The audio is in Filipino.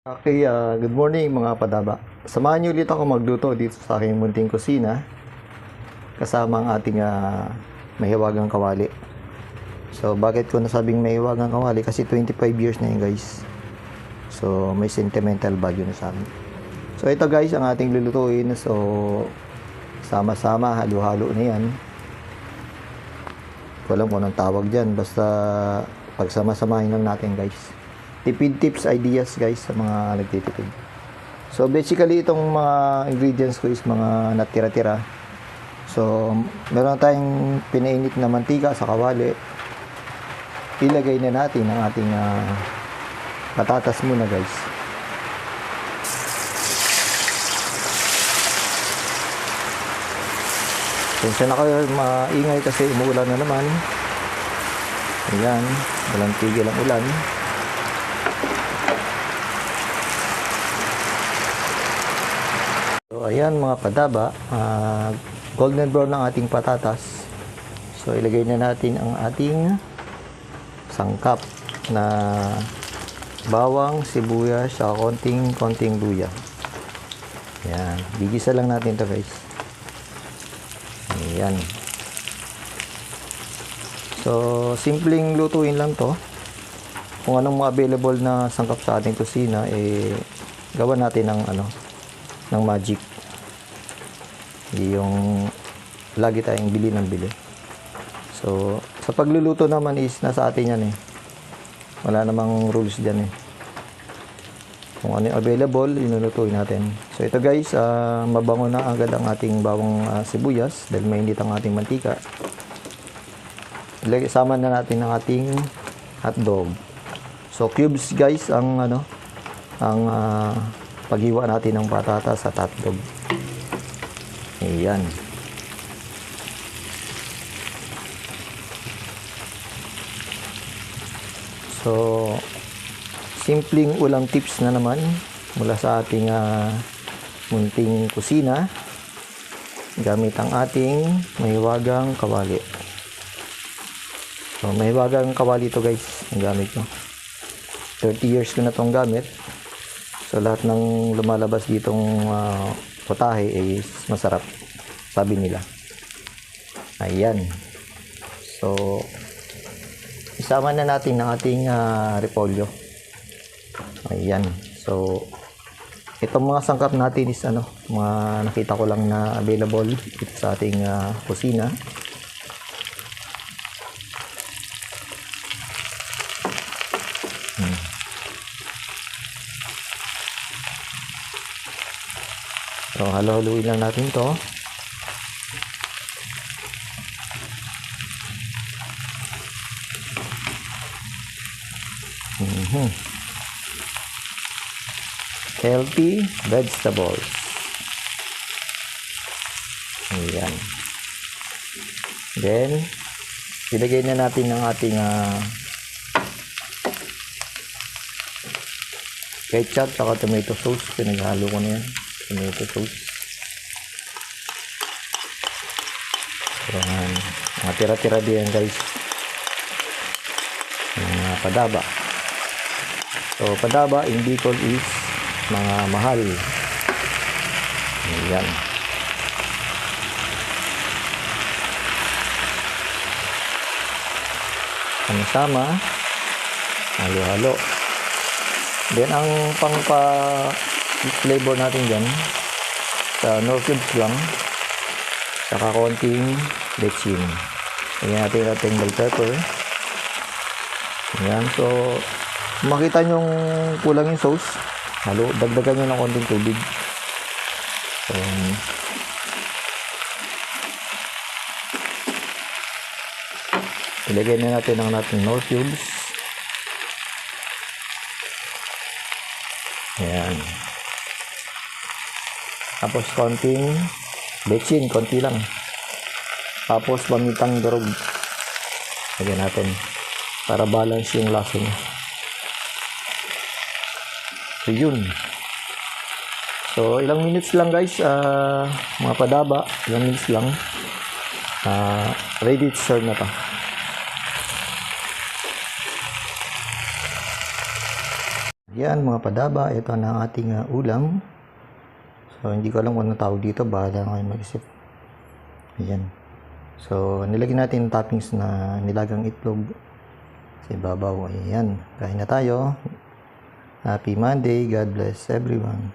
Okay, good morning mga padaba. Samahan niyo ulit ako magluto dito sa aking munting kusina kasama ang ating mahiwagang kawali. So, bakit ko nasabing mahiwagang kawali? Kasi 25 years na yun, guys. So, may sentimental value na sa amin. So, ito guys, ang ating lulutuin. So, sama-sama, halo-halo na yan. Ko alam kung anong tawag dyan. Basta, pagsama-samahin lang natin, guys. Tipid tips, ideas guys sa mga nagtitipid. So basically itong mga ingredients ko is mga natira-tira. So meron tayong pinainit na mantika sa kawali. Ilagay na natin ang ating patatas muna guys. Kung na kayo maingay kasi umuulan na naman. Ayan, walang tigil ang ulan. So ayan mga padaba, golden brown ang ating patatas. So ilagay na natin ang ating sangkap na bawang, sibuyas, sa konting luya. Ayan, bigisa lang natin to guys. Ayan. So simpleng lutuin lang to. Kung anong mga available na sangkap sa ating kusina, gawa natin ng magic. Yung lagi tayong bili ng bili. So sa pagluluto naman is nasa atin yan wala namang rules dyan kung ano yung available inulutuin natin. So ito guys, mabango na agad ang ating bawang sibuyas dahil mainit ang ating mantika. Sama na natin ang ating hotdog. So cubes guys ang paghiwa natin ng patatas at hotdog. Ayan. So, simpleng ulam tips na naman mula sa ating munting kusina gamit ang ating mahiwagang kawali. So, mahiwagang kawali ito guys, ang gamit ko. 30 years ko na itong gamit. So lahat ng lumalabas ditong potahe ay masarap, sabi nila. Ayan. So isama na natin ang ating repolyo. Ayan. So itong mga sangkap natin is mga nakita ko lang na available dito sa ating kusina. So, halo-haluin lang natin to. Healthy vegetables. Ayan. Then, ilagay na natin ang ating ketchup at tomato sauce. Pinaghalo ko na yan. Tomato sauce. So, mga tira-tira din guys. Mga padaba. So, padaba in Bicol is mga mahal. Ayan. Sama-sama. Halo-halo. Then, ang flavor natin dyan sa no cubes lang saka konting bechin. Lagyan natin ating bell pepper. Ayan. So makita nyo kulang yung sauce, dagdagan nyo ng konting tubig. So, ilagay na natin ang ating no cubes. Ayan. Tapos konting bechin, konti lang. Tapos pamitang durog. Lagyan natin para balance yung lasa niya. So yun. So ilang minutes lang guys, mga padaba, ilang minutes lang. Ready to serve na to. Yan mga padaba, ito na ang ating ulam. So hindi ko alam kung ano tawag dito, bahala kayo mag-isip. Ayan. So nilagyan natin toppings na nilagang itlog sa ibabaw. Ayan, kain na tayo. Happy Monday, God bless everyone.